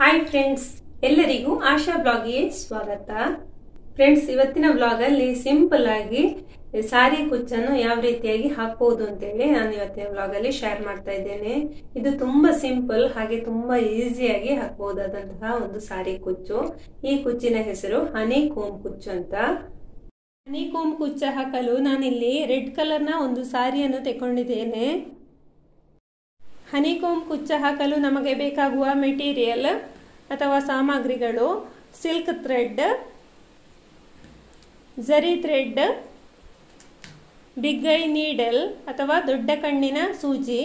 Hi friends, ಎಲ್ಲರಿಗೂ ಆಶಾ ಬ್ಲಾಗ್ಗೆ ಸ್ವಾಗತ. Friends, ಇವತ್ತಿನ ಬ್ಲಾಗ್ ಅಲ್ಲಿ ಸಿಂಪಲ್ ಆಗಿ ಸಾರಿ ಕುಚ್ಚನ್ನು ಯಾವ ರೀತಿಯಾಗಿ ಹಾಕಬಹುದು ಅಂತೇಳಿ ನಾನು ಇವತ್ತಿನ ಬ್ಲಾಗ್ ಅಲ್ಲಿ ಶೇರ್ ಮಾಡ್ತಾ ಇದ್ದೇನೆ. ಇದು ತುಂಬಾ ಸಿಂಪಲ್ ಹಾಗೆ ತುಂಬಾ ಈಸಿಯಾಗಿ ಹಾಕಬಹುದಾದಂತಹ ಒಂದು ಸಾರಿ ಕುಚ್ಚು. ಈ ಕುಚ್ಚಿನ ಹೆಸರು ಹನಿ ಕೋಮ್ ಕುಚ್ಚು ಅಂತ. ಹನಿ ಕೋಮ್ ಕುಚ್ಚ ಹಾಕಲು ನಾನಿಲ್ಲಿ ರೆಡ್ ಕಲರ್ ನ ಒಂದು ಸಾರಿಯನ್ನು ತೆಕೊಂಡಿದ್ದೇನೆ. ಹನಿ ಕೋಮ್ ಕುಚ್ಚ ಹಾಕಲು ನಮಗೆ ಬೇಕಾಗುವ ಮೆಟೀರಿಯಲ್ ಅಥವಾ ಸಾಮಗ್ರಿಗಳು ಸಿಲ್ಕ್ ಥ್ರೆಡ್, ಜರಿ ಥ್ರೆಡ್, ಬಿಗ್ ಐ ನೀಡಲ್ ಅಥವಾ ದೊಡ್ಡ ಕಣ್ಣಿನ ಸೂಜಿ,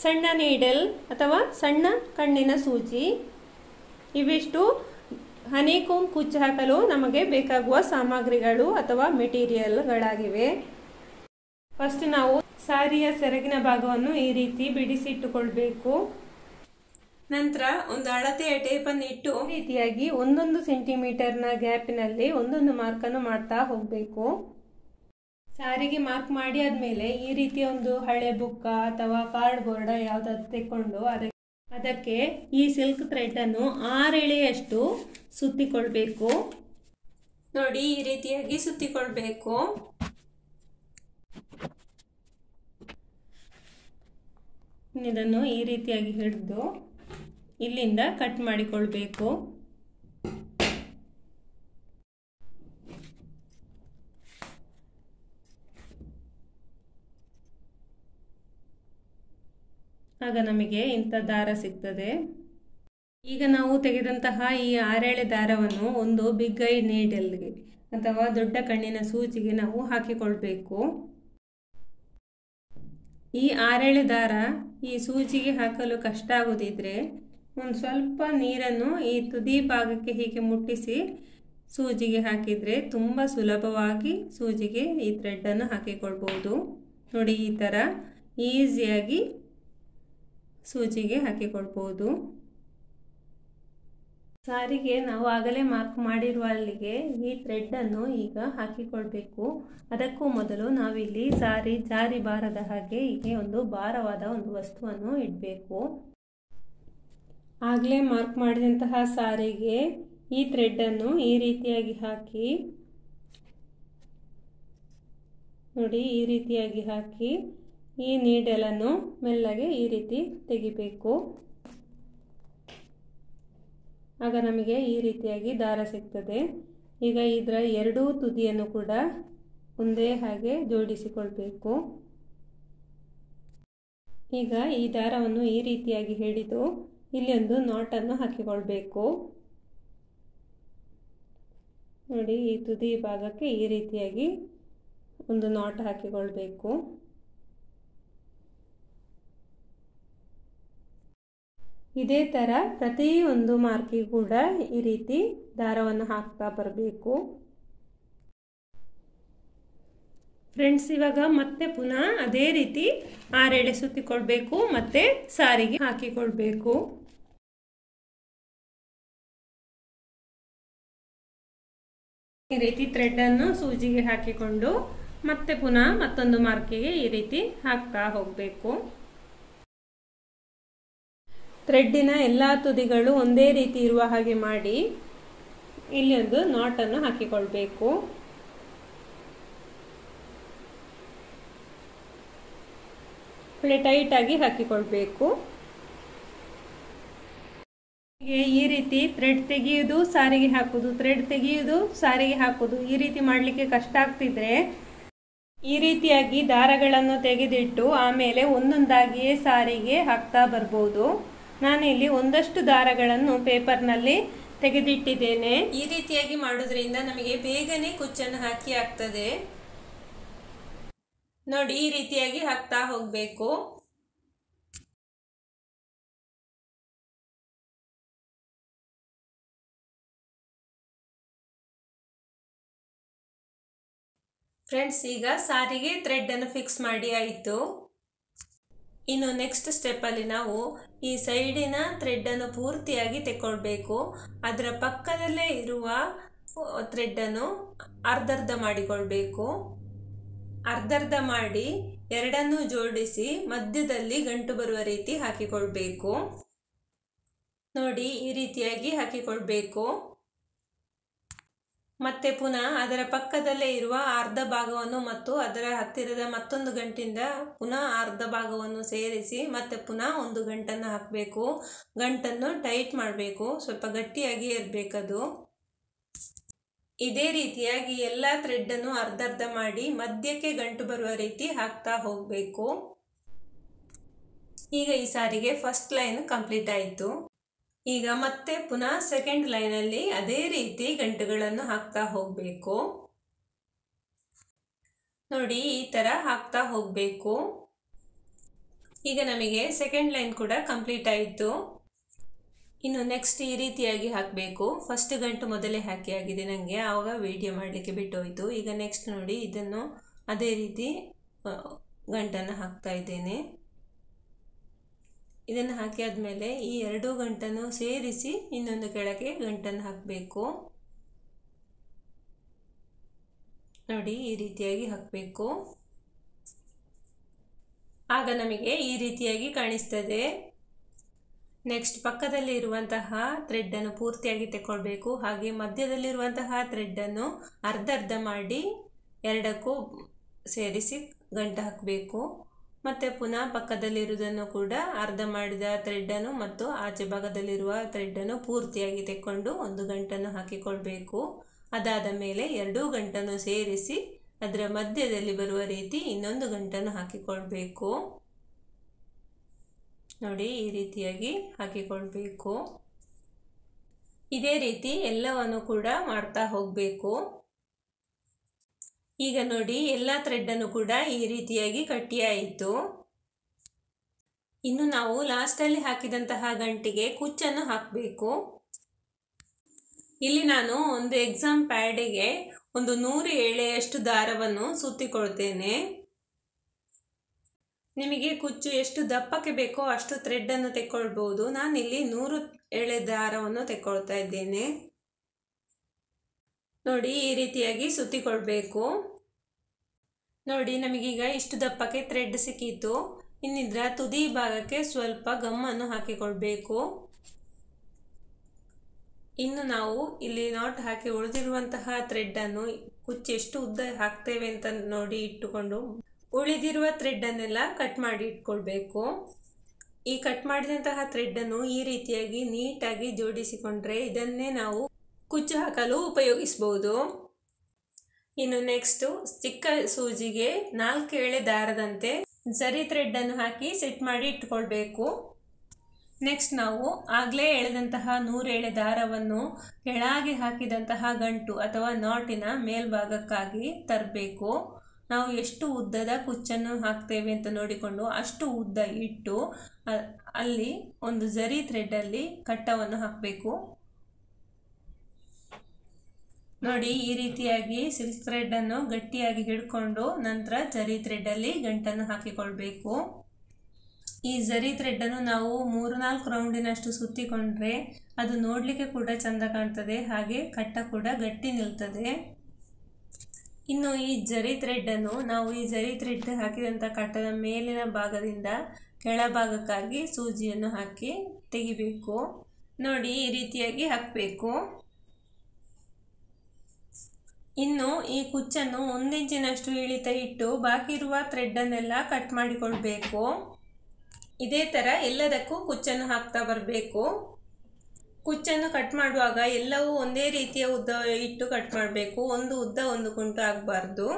ಸಣ್ಣ ನೀಡಲ್ ಅಥವಾ ಸಣ್ಣ ಕಣ್ಣಿನ ಸೂಜಿ. ಇವಿಷ್ಟು ಹನಿ ಕೋಮ್ ಕುಚ್ಚು ಹಾಕಲು ನಮಗೆ ಬೇಕಾಗುವ ಸಾಮಗ್ರಿಗಳು ಅಥವಾ ಮೆಟೀರಿಯಲ್ಗಳಾಗಿವೆ. ಫಸ್ಟ್ ನಾವು ಸಾರಿಯ ಸೆರಗಿನ ಭಾಗವನ್ನು ಈ ರೀತಿ ಬಿಡಿಸಿಟ್ಟುಕೊಳ್ಬೇಕು. ನಂತರ ಒಂದು ಅಳತೆಯ ಟೇಪನ್ನು ಇಟ್ಟು ಈ ರೀತಿಯಾಗಿ 1 ಸೆಂಟಿಮೀಟರ್ನ ಗ್ಯಾಪಿನಲ್ಲಿ ಒಂದೊಂದು ಮಾರ್ಕನ್ನು ಮಾಡ್ತಾ ಹೋಗಬೇಕು. ಸಾರಿಗೆ ಮಾರ್ಕ್ ಮಾಡಿ ಆದ್ಮೇಲೆ ಈ ರೀತಿಯ ಒಂದು ಹಳೆ ಬುಕ್ಕ ಅಥವಾ ಕಾರ್ಡ್ ಬೋರ್ಡ್ ಯಾವ್ದಾದ್ರು ತೆಕ್ಕೊಂಡು ಅದಕ್ಕೆ ಈ ಸಿಲ್ಕ್ ಥ್ರೆಡ್ ಅನ್ನು 6 ಎಳೆಯಷ್ಟು ಸುತ್ತಿಕೊಳ್ಬೇಕು. ನೋಡಿ, ಈ ರೀತಿಯಾಗಿ ಸುತ್ತಿಕೊಳ್ಬೇಕು. ಇದನ್ನು ಈ ರೀತಿಯಾಗಿ ಹಿಡಿದು ಇಲ್ಲಿಂದ ಕಟ್ ಮಾಡಿಕೊಳ್ಬೇಕು. ಆಗ ನಮಗೆ ಇಂಥ ದಾರ ಸಿಗ್ತದೆ. ಈಗ ನಾವು ತೆಗೆದಂತಹ ಈ 6 ಎಳೆ ದಾರವನ್ನು ಒಂದು ಬಿಗ್ ಐ ನೀಡಲ್ಗೆ ಅಥವಾ ದೊಡ್ಡ ಕಣ್ಣಿನ ಸೂಜಿಗೆ ನಾವು ಹಾಕಿಕೊಳ್ಬೇಕು. ಈ 6 ಎಳೆ ದಾರ ಈ ಸೂಜಿಗೆ ಹಾಕಲು ಕಷ್ಟ ಆಗುದಿದ್ರೆ ಒಂದು ಸ್ವಲ್ಪ ನೀರನ್ನು ಈ ತುದಿ ಭಾಗಕ್ಕೆ ಹೀಗೆ ಮುಟ್ಟಿಸಿ ಸೂಜಿಗೆ ಹಾಕಿದರೆ ತುಂಬ ಸುಲಭವಾಗಿ ಸೂಜಿಗೆ ಈ ಥ್ರೆಡ್ಡನ್ನು ಹಾಕಿಕೊಳ್ಬೋದು. ನೋಡಿ, ಈ ಥರ ಈಸಿಯಾಗಿ ಸೂಜಿಗೆ ಹಾಕಿಕೊಳ್ಬೋದು. ಸಾರಿಗೆ ನಾವು ಆಗಲೇ ಮಾರ್ಕ್ ಮಾಡಿರುವ ಅಲ್ಲಿಗೆ ಈ ಥ್ರೆಡ್ಡನ್ನು ಈಗ ಹಾಕಿಕೊಳ್ಬೇಕು. ಅದಕ್ಕೂ ಮೊದಲು ನಾವಿಲ್ಲಿ ಸಾರಿ ಜಾರಿ ಬಾರದ ಹಾಗೆ ಹೀಗೆ ಒಂದು ಭಾರವಾದ ಒಂದು ವಸ್ತುವನ್ನು ಇಡಬೇಕು. ಆಗಲೇ ಮಾರ್ಕ್ ಮಾಡಿದಂತಹ ಸಾರಿಗೆ ಈ ಥ್ರೆಡ್ಡನ್ನು ಈ ರೀತಿಯಾಗಿ ಹಾಕಿ, ನೋಡಿ ಈ ರೀತಿಯಾಗಿ ಹಾಕಿ ಈ ನೀಡಲನ್ನು ಮೆಲ್ಲಗೆ ಈ ರೀತಿ ತೆಗಿಬೇಕು. ಆಗ ನಮಗೆ ಈ ರೀತಿಯಾಗಿ ದಾರ ಸಿಗ್ತದೆ. ಈಗ ಇದರ ಎರಡೂ ತುದಿಯನ್ನು ಕೂಡ ಒಂದೇ ಹಾಗೆ ಜೋಡಿಸಿಕೊಳ್ಬೇಕು. ಈಗ ಈ ದಾರವನ್ನು ಈ ರೀತಿಯಾಗಿ ಹಿಡಿದು ಇಲ್ಲಿ ಒಂದು ನಾಟನ್ನು ಹಾಕಿಕೊಳ್ಬೇಕು. ನೋಡಿ, ಈ ತುದಿ ಭಾಗಕ್ಕೆ ಈ ರೀತಿಯಾಗಿ ಒಂದು ನಾಟ್ ಹಾಕಿಕೊಳ್ಬೇಕು. ಇದೇ ಥರ ಪ್ರತಿಯೊಂದು ಮಾರ್ಕಿಗೂ ಕೂಡ ಈ ರೀತಿ ದಾರವನ್ನು ಹಾಕ್ತಾ ಬರಬೇಕು. ಫ್ರೆಂಡ್ಸ್, ಇವಾಗ ಮತ್ತೆ ಪುನಃ ಅದೇ ರೀತಿ 6 ಎಳೆ ಸುತ್ತಿಕೊಳ್ಬೇಕು, ಮತ್ತೆ ಸಾರಿಗೆ ಹಾಕಿಕೊಳ್ಬೇಕು. ಈ ರೀತಿ ಥ್ರೆಡ್ ಅನ್ನು ಸೂಜಿಗೆ ಹಾಕಿಕೊಂಡು ಮತ್ತೆ ಪುನಃ ಮತ್ತೊಂದು ಮಾರ್ಕಿಗೆ ಈ ರೀತಿ ಹಾಕ್ತಾ ಹೋಗಬೇಕು. ಥ್ರೆಡ್ಡಿನ ಎಲ್ಲ ತುದಿಗಳು ಒಂದೇ ರೀತಿ ಇರುವ ಹಾಗೆ ಮಾಡಿ ಇಲ್ಲಿ ಒಂದು ನಾಟನ್ನು ಹಾಕಿಕೊಳ್ಬೇಕು. ಒಳ್ಳೆ ಟೈಟ್ ಆಗಿ ಹಾಕಿಕೊಳ್ಬೇಕು. ಈ ರೀತಿ ಥ್ರೆಡ್ ತೆಗೆಯುವುದು ಸಾರಿಗೆ ಹಾಕುದು, ಥ್ರೆಡ್ ತೆಗೆಯುವುದು ಸಾರಿಗೆ ಹಾಕುದು, ಈ ರೀತಿ ಮಾಡಲಿಕ್ಕೆ ಕಷ್ಟ ಆಗ್ತಿದ್ರೆ ಈ ರೀತಿಯಾಗಿ ದಾರಗಳನ್ನು ತೆಗೆದಿಟ್ಟು ಆಮೇಲೆ ಒಂದೊಂದಾಗಿಯೇ ಸಾರಿಗೆ ಹಾಕ್ತಾ ಬರ್ಬೋದು. ನಾನಿಲ್ಲಿ ಒಂದಷ್ಟು ದಾರಗಳನ್ನು ಪೇಪರ್ನಲ್ಲಿ ತೆಗೆದಿಟ್ಟಿದ್ದೇನೆ. ಈ ರೀತಿಯಾಗಿ ಮಾಡೋದ್ರಿಂದ ನಮಗೆ ಬೇಗನೆ ಕುಚ್ಚನ್ನು ಹಾಕಿ ಆಗ್ತದೆ. ನೋಡಿ, ಈ ರೀತಿಯಾಗಿ ಹಾಕ್ತಾ ಹೋಗಬೇಕು. ಫ್ರೆಂಡ್ಸ್, ಈಗ ಸಾರಿಗೆ ಥ್ರೆಡ್ ಅನ್ನು ಫಿಕ್ಸ್ ಮಾಡಿ ಆಯಿತು. ಇನ್ನು ನೆಕ್ಸ್ಟ್ ಸ್ಟೆಪ್ ಅಲ್ಲಿ ನಾವು ಈ ಸೈಡಿನ ಥ್ರೆಡ್ ಅನ್ನು ಪೂರ್ತಿಯಾಗಿ ತೆಕ್ಕೊಳ್ಬೇಕು. ಅದರ ಪಕ್ಕದಲ್ಲೇ ಇರುವ ಥ್ರೆಡ್ ಅನ್ನು ಅರ್ಧರ್ಧ ಮಾಡಿಕೊಳ್ಬೇಕು. ಅರ್ಧರ್ಧ ಮಾಡಿ ಎರಡನ್ನೂ ಜೋಡಿಸಿ ಮಧ್ಯದಲ್ಲಿ ಗಂಟು ಬರುವ ರೀತಿ ಹಾಕಿಕೊಳ್ಬೇಕು. ನೋಡಿ ಈ ರೀತಿಯಾಗಿ ಹಾಕಿಕೊಳ್ಬೇಕು. ಮತ್ತೆ ಪುನಃ ಅದರ ಪಕ್ಕದಲ್ಲೇ ಇರುವ ಅರ್ಧ ಭಾಗವನ್ನು ಮತ್ತು ಅದರ ಹತ್ತಿರದ ಮತ್ತೊಂದು ಗಂಟಿಂದ ಪುನಃ ಅರ್ಧ ಭಾಗವನ್ನು ಸೇರಿಸಿ ಮತ್ತೆ ಪುನಃ ಒಂದು ಗಂಟನ್ನು ಹಾಕಬೇಕು. ಗಂಟನ್ನು ಟೈಟ್ ಮಾಡಬೇಕು, ಸ್ವಲ್ಪ ಗಟ್ಟಿಯಾಗಿ ಇರಬೇಕದು. ಇದೇ ರೀತಿಯಾಗಿ ಎಲ್ಲ ಥ್ರೆಡ್ಡನ್ನು ಅರ್ಧ ಅರ್ಧ ಮಾಡಿ ಮಧ್ಯಕ್ಕೆ ಗಂಟು ಬರುವ ರೀತಿ ಹಾಕ್ತಾ ಹೋಗಬೇಕು. ಈಗ ಈ ಸಾರಿಗೆ ಫಸ್ಟ್ ಲೈನ್ ಕಂಪ್ಲೀಟ್ ಆಯಿತು. ಈಗ ಮತ್ತೆ ಪುನಃ ಸೆಕೆಂಡ್ ಲೈನಲ್ಲಿ ಅದೇ ರೀತಿ ಗಂಟುಗಳನ್ನು ಹಾಕ್ತಾ ಹೋಗಬೇಕು. ನೋಡಿ ಈ ಥರ ಹಾಕ್ತಾ ಹೋಗಬೇಕು. ಈಗ ನಮಗೆ ಸೆಕೆಂಡ್ ಲೈನ್ ಕೂಡ ಕಂಪ್ಲೀಟ್ ಆಯಿತು. ಇನ್ನು ನೆಕ್ಸ್ಟ್ ಈ ರೀತಿಯಾಗಿ ಹಾಕಬೇಕು. ಫಸ್ಟ್ ಗಂಟು ಮೊದಲೇ ಹಾಕಿ ಆಗಿದೆ ನನಗೆ, ಆವಾಗ ವಿಡಿಯೋ ಮಾಡಲಿಕ್ಕೆ ಬಿಟ್ಟು ಹೋಯಿತು. ಈಗ ನೆಕ್ಸ್ಟ್ ನೋಡಿ ಇದನ್ನು ಅದೇ ರೀತಿ ಗಂಟನ್ನು ಹಾಕ್ತಾ ಇದ್ದೇನೆ. ಇದನ್ನು ಹಾಕಿ ಆದಮೇಲೆ ಈ ಎರಡೂ ಗಂಟನ್ನು ಸೇರಿಸಿ ಇನ್ನೊಂದು ಕೆಳಗೆ ಗಂಟನ್ನು ಹಾಕಬೇಕು. ನೋಡಿ ಈ ರೀತಿಯಾಗಿ ಹಾಕಬೇಕು. ಆಗ ನಮಗೆ ಈ ರೀತಿಯಾಗಿ ಕಾಣಿಸ್ತದೆ. ನೆಕ್ಸ್ಟ್ ಪಕ್ಕದಲ್ಲಿ ಇರುವಂತಹ ಥ್ರೆಡ್ಡನ್ನು ಪೂರ್ತಿಯಾಗಿ ತಗೊಳ್ಬೇಕು. ಹಾಗೆ ಮಧ್ಯದಲ್ಲಿರುವಂತಹ ಥ್ರೆಡ್ಡನ್ನು ಅರ್ಧ ಅರ್ಧ ಮಾಡಿ ಎರಡಕ್ಕೂ ಸೇರಿಸಿ ಗಂಟು ಹಾಕಬೇಕು. ಮತ್ತು ಪುನಃ ಪಕ್ಕದಲ್ಲಿರುವುದನ್ನು ಕೂಡ ಅರ್ಧ ಮಾಡಿದ ಥ್ರೆಡ್ಡನ್ನು ಮತ್ತು ಆಚೆ ಭಾಗದಲ್ಲಿರುವ ಥ್ರೆಡ್ಡನ್ನು ಪೂರ್ತಿಯಾಗಿ ತೆಕ್ಕೊಂಡು ಒಂದು ಗಂಟನ್ನು ಹಾಕಿಕೊಳ್ಬೇಕು. ಅದಾದ ಮೇಲೆ ಎರಡೂ ಗಂಟನ್ನು ಸೇರಿಸಿ ಅದರ ಮಧ್ಯದಲ್ಲಿ ಬರುವ ರೀತಿ ಇನ್ನೊಂದು ಗಂಟನ್ನು ಹಾಕಿಕೊಳ್ಬೇಕು. ನೋಡಿ ಈ ರೀತಿಯಾಗಿ ಹಾಕಿಕೊಳ್ಬೇಕು. ಇದೇ ರೀತಿ ಎಲ್ಲವನ್ನು ಕೂಡ ಮಾಡ್ತಾ ಹೋಗಬೇಕು. ಈಗ ನೋಡಿ ಎಲ್ಲ ಥ್ರೆಡ್ಡನ್ನು ಕೂಡ ಈ ರೀತಿಯಾಗಿ ಕಟ್ಟಿಯಾಯಿತು. ಇನ್ನು ನಾವು ಲಾಸ್ಟಲ್ಲಿ ಹಾಕಿದಂತಹ ಗಂಟಿಗೆ ಕುಚ್ಚನ್ನು ಹಾಕಬೇಕು. ಇಲ್ಲಿ ನಾನು ಒಂದು ಎಕ್ಸಾಮ್ ಪ್ಯಾಡಿಗೆ ಒಂದು 100 ಎಳೆಯಷ್ಟು ದಾರವನ್ನು ಸುತ್ತಿಕೊಳ್ತೇನೆ. ನಿಮಗೆ ಕುಚ್ಚು ಎಷ್ಟು ದಪ್ಪಕ್ಕೆ ಬೇಕೋ ಅಷ್ಟು ಥ್ರೆಡ್ಡನ್ನು ತೆಕ್ಕೊಳ್ಬಹುದು. ನಾನಿಲ್ಲಿ 100 ಎಳೆ ದಾರವನ್ನು ತೆಕ್ಕೊಳ್ತಾ ಇದ್ದೇನೆ. ನೋಡಿ ಈ ರೀತಿಯಾಗಿ ಸುತ್ತಿಕೊಳ್ಬೇಕು. ನೋಡಿ ನಮಗೀಗ ಇಷ್ಟು ದಪ್ಪಕ್ಕೆ ಥ್ರೆಡ್ ಸಿಕ್ಕಿತು. ಇನ್ನಿದ್ರ ತುದಿ ಭಾಗಕ್ಕೆ ಸ್ವಲ್ಪ ಗಮ್ಮನ್ನು ಹಾಕಿಕೊಳ್ಬೇಕು. ಇನ್ನು ನಾವು ಇಲ್ಲಿ ನಾಟ್ ಹಾಕಿ ಉಳಿದಿರುವಂತಹ ಥ್ರೆಡ್ಡನ್ನು ಕುಚ್ಚು ಎಷ್ಟು ಉದ್ದ ಹಾಕ್ತೇವೆ ಅಂತ ನೋಡಿ ಇಟ್ಟುಕೊಂಡು ಉಳಿದಿರುವ ಥ್ರೆಡ್ಡನ್ನೆಲ್ಲ ಕಟ್ ಮಾಡಿ ಇಟ್ಕೊಳ್ಬೇಕು. ಈ ಕಟ್ ಮಾಡಿದಂತಹ ಥ್ರೆಡ್ಡನ್ನು ಈ ರೀತಿಯಾಗಿ ನೀಟಾಗಿ ಜೋಡಿಸಿಕೊಂಡ್ರೆ ಇದನ್ನೇ ನಾವು ಕುಚ್ಚು ಹಾಕಲು ಉಪಯೋಗಿಸಬಹುದು. ಇನ್ನು ನೆಕ್ಸ್ಟ್ ಚಿಕ್ಕ ಸೂಜಿಗೆ 4 ಎಳೆ ದಾರದಂತೆ ಜರಿ ಥ್ರೆಡ್ಡನ್ನು ಹಾಕಿ ಸೆಟ್ ಮಾಡಿ ಇಟ್ಕೊಳ್ಬೇಕು. ನೆಕ್ಸ್ಟ್ ನಾವು ಆಗಲೇ ಎಳೆದಂತಹ 100 ಎಳೆ ದಾರವನ್ನು ಕೆಳಗೆ ಹಾಕಿದಂತಹ ಗಂಟು ಅಥವಾ ನಾಟಿನ ಮೇಲ್ಭಾಗಕ್ಕಾಗಿ ತರಬೇಕು. ನಾವು ಎಷ್ಟು ಉದ್ದದ ಕುಚ್ಚನ್ನು ಹಾಕ್ತೇವೆ ಅಂತ ನೋಡಿಕೊಂಡು ಅಷ್ಟು ಉದ್ದ ಇಟ್ಟು ಅಲ್ಲಿ ಒಂದು ಜರಿ ಥ್ರೆಡ್ಡಲ್ಲಿ ಕಟ್ಟವನ್ನು ಹಾಕಬೇಕು. ನೋಡಿ ಈ ರೀತಿಯಾಗಿ ಸಿಲ್ಕ್ ಥ್ರೆಡ್ಡನ್ನು ಗಟ್ಟಿಯಾಗಿ ಹಿಡ್ಕೊಂಡು ನಂತರ ಜರಿ ಥ್ರೆಡ್ಡಲ್ಲಿ ಗಂಟನ್ನು ಹಾಕಿಕೊಳ್ಬೇಕು. ಈ ಜರಿ ಥ್ರೆಡ್ಡನ್ನು ನಾವು 3-4 ರೌಂಡಿನಷ್ಟು ಸುತ್ತಿಕೊಂಡ್ರೆ ಅದು ನೋಡಲಿಕ್ಕೆ ಕೂಡ ಚಂದ ಕಾಣ್ತದೆ, ಹಾಗೆ ಕಟ್ಟ ಕೂಡ ಗಟ್ಟಿ ನಿಲ್ತದೆ. ಇನ್ನು ಈ ಜರಿ ಥ್ರೆಡ್ಡನ್ನು ನಾವು ಈ ಜರಿ ಥ್ರೆಡ್ ಹಾಕಿದಂಥ ಕಟ್ಟದ ಮೇಲಿನ ಭಾಗದಿಂದ ಕೆಳಭಾಗಕ್ಕಾಗಿ ಸೂಜಿಯನ್ನು ಹಾಕಿ ತೆಗಿಬೇಕು. ನೋಡಿ ಈ ರೀತಿಯಾಗಿ ಹಾಕಬೇಕು. ಇನ್ನು ಈ ಕುಚ್ಚನ್ನು 1 ಇಂಚಿನಷ್ಟು ಇಳಿತ ಇಟ್ಟು ಬಾಕಿ ಇರುವ ಥ್ರೆಡ್ಡನ್ನೆಲ್ಲ ಕಟ್ ಮಾಡಿಕೊಳ್ಬೇಕು. ಇದೇ ಥರ ಎಲ್ಲದಕ್ಕೂ ಕುಚ್ಚನ್ನು ಹಾಕ್ತಾ ಬರಬೇಕು. ಕುಚ್ಚನ್ನು ಕಟ್ ಮಾಡುವಾಗ ಎಲ್ಲವೂ ಒಂದೇ ರೀತಿಯ ಉದ್ದ ಇಟ್ಟು ಕಟ್ ಮಾಡಬೇಕು. ಒಂದು ಉದ್ದ ಒಂದು ಕುಂಟು ಆಗಬಾರ್ದು.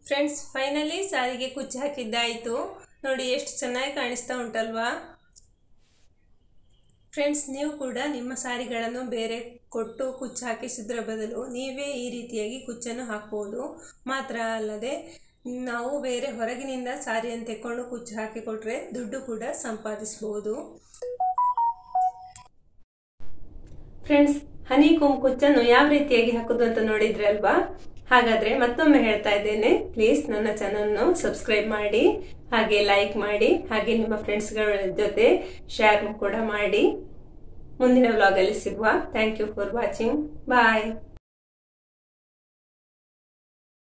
ಫ್ರೆಂಡ್ಸ್, ಫೈನಲಿ ಸಾರಿಗೆ ಕುಚ್ಚು ಹಾಕಿದ್ದಾಯಿತು. ನೋಡಿ ಎಷ್ಟು ಚೆನ್ನಾಗಿ ಕಾಣಿಸ್ತಾ ಉಂಟಲ್ವಾ. ಫ್ರೆಂಡ್ಸ್, ನೀವು ಕೂಡ ನಿಮ್ಮ ಸಾರಿಗಳನ್ನು ಬೇರೆ ಕೊಟ್ಟು ಕುಚ್ಚು ಹಾಕಿಸಿದ್ರ ಬದಲು ನೀವೇ ಈ ರೀತಿಯಾಗಿ ಕುಚ್ಚನ್ನು ಹಾಕ್ಬೋದು. ಮಾತ್ರ ಅಲ್ಲದೆ ನಾವು ಬೇರೆ ಹೊರಗಿನಿಂದ ಸಾರಿಯನ್ನು ತೆಕ್ಕೊಂಡು ಕುಚ್ಚು ಹಾಕಿಕೊಟ್ರೆ ದುಡ್ಡು ಕೂಡ ಸಂಪಾದಿಸಬಹುದು. ಫ್ರೆಂಡ್ಸ್, ಹನಿಕೋಮ್ ಕುಚ್ಚನ್ನು ಯಾವ ರೀತಿಯಾಗಿ ಹಾಕೋದು ಅಂತ ನೋಡಿದ್ರೆ ಅಲ್ವಾ. ಹಾಗಾದ್ರೆ ಮತ್ತೊಮ್ಮೆ ಹೇಳ್ತಾ ಇದ್ದೇನೆ, ಪ್ಲೀಸ್ ನನ್ನ ಚಾನಲ್ನ ಸಬ್ಸ್ಕ್ರೈಬ್ ಮಾಡಿ, ಹಾಗೆ ಲೈಕ್ ಮಾಡಿ, ಹಾಗೆ ನಿಮ್ಮ ಫ್ರೆಂಡ್ಸ್ಗಳ ಜೊತೆ ಶೇರ್ ಕೂಡ ಮಾಡಿ. ಮುಂದಿನ ವ್ಲಾಗ್ ಅಲ್ಲಿ ಸಿಗುವ. Thank you for watching. Bye.